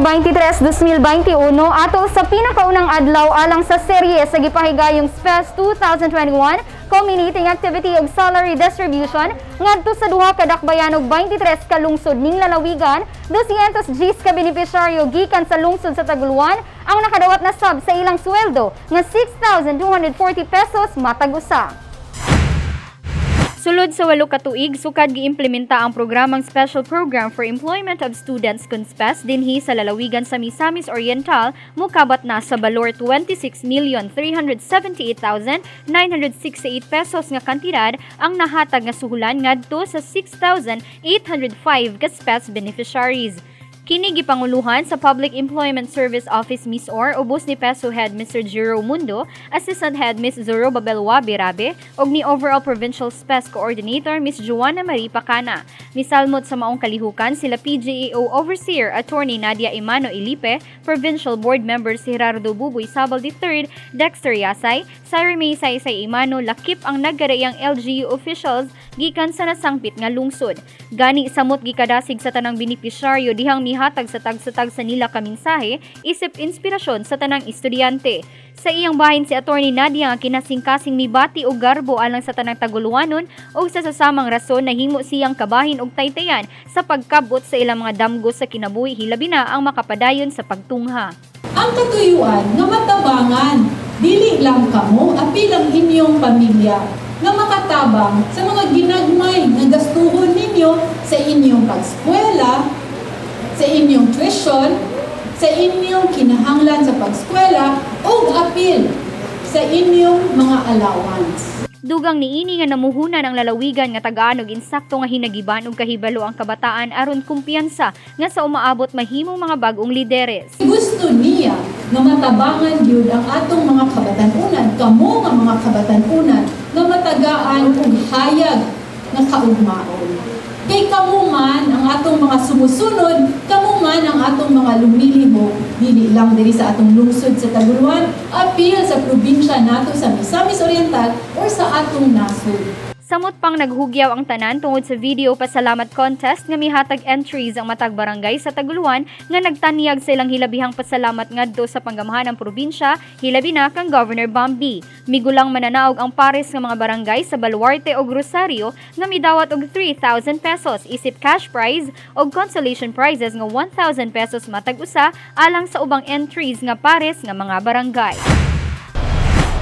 2023-2021 ato sa pinakaunang adlaw alang sa serye sa gipahigayong Spes 2021 Community Activity ug Salary Distribution ngadto sa duha ka dakbayan og 23 ka lungsod ning lalawigan. 210 ka benepisyaryo gikan sa lungsod sa Taguluan ang nakadawat na sub sa ilang sweldo nga 6,240 pesos matag usa. Sulod sa 8 ka tuig, sukad giimplementa ang Programang Special Program for Employment of Students kun Spes dinhi sa lalawigan sa Misamis Oriental, mukabat na sa balor 26,378,968 pesos nga kantidad ang nahatag nga suhulan ngadto sa 6,805 ka Spes beneficiaries. Kini gipanguluhan sa Public Employment Service Office Misor ubos ni Peso Head Mr. Jiro Mundo, Assistant Head Ms. Zoro Babelwa Birabe ug ni Overall Provincial Spes Coordinator Ms. Joanna Marie Pacana. Misalmot sa maong kalihukan sila PGAO Overseer Attorney Nadia Imano Ilipe, Provincial Board Members si Gerardo Buboy Sabal III, Dexter Yasay, Syri May Saysay Imano, lakip ang naggarayang LGU officials gikan sa nasangpit nga lungsod. Gani samot gikadasig sa tanang benepisyaryo dihang mihatag sa tag sa nila ka mensahe isip inspirasyon sa tanang estudyante. Sa iyang bahin si Attorney Nadia nga kinasing-kasing mibati og garbo alang sa tanang Taguluanon o sa sasamang rason na himo siyang kabahin og taytayan sa pagkabot sa ilang mga damgo sa kinabuhi hilabi na ang makapadayon sa pagtungha. Ang katuyuan nga matabangan, dili lang kamo apil ang inyong pamilya nga makatabang sa mga ginagmay nga gastuhon ninyo sa inyong pag-eskwela, sa inyong tuition, sa inyong kinahanglan sa pag-eskwela o apil sa inyong mga allowance. Dugang niini nga namuhunan ang lalawigan nga tagaan og insakto nga hinagiban og kahibalo ang kabataan aron kumpiyansa nga sa umaabot mahimong mga bag-ong lideres. Gusto niya nga matabangan gyud ang atong mga kabatanunan, kamo nga mga kabatanunan nga matagaan og hayag nga kaugmaon. Kay kamo man ang atong mga sumusunod, kamo man ang atong mga lumilibog, dili lang diri sa atong lungsod sa Taguluan, apil sa probinsya nato sa Misamis Oriental or sa atong nasod. Samot pang naghugyaw ang tanan tungod sa video pasalamat contest nga mihatag entries ang matag barangay sa Taguluan nga nagtanyag sa ilang hilabihang pasalamat ngadto sa panggamahan ng probinsya hilabi na kang Governor Bambi. Migulang mananaog ang pares nga mga barangay sa Baluarte ug Rosario nga midawat og 3,000 pesos isip cash prize ug consolation prizes nga 1,000 pesos matag usa alang sa ubang entries nga pares nga mga barangay.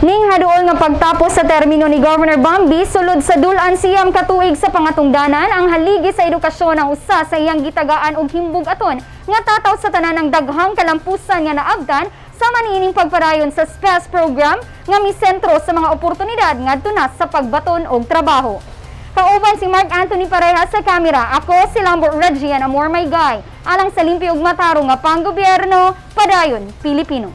Ning haduol nga pagtapos sa termino ni Governor Bambi sulod sa dulan siyam ka tuig sa pangatungdanan ang haligi sa edukasyon ang usa sa iyang gitagaan og himbug-aton nga tataw sa tanan ng daghang kalampusan nga naabtan sa maniining pagpadayon sa SPES program nga misentro sa mga oportunidad ngadto na sa pagbaton og trabaho. Kauban si Mark Anthony Pareha sa kamera, ako si Lambert Regian Amor May Guy, alang sa limpi ug matarong nga panggobyerno, padayon Pilipino.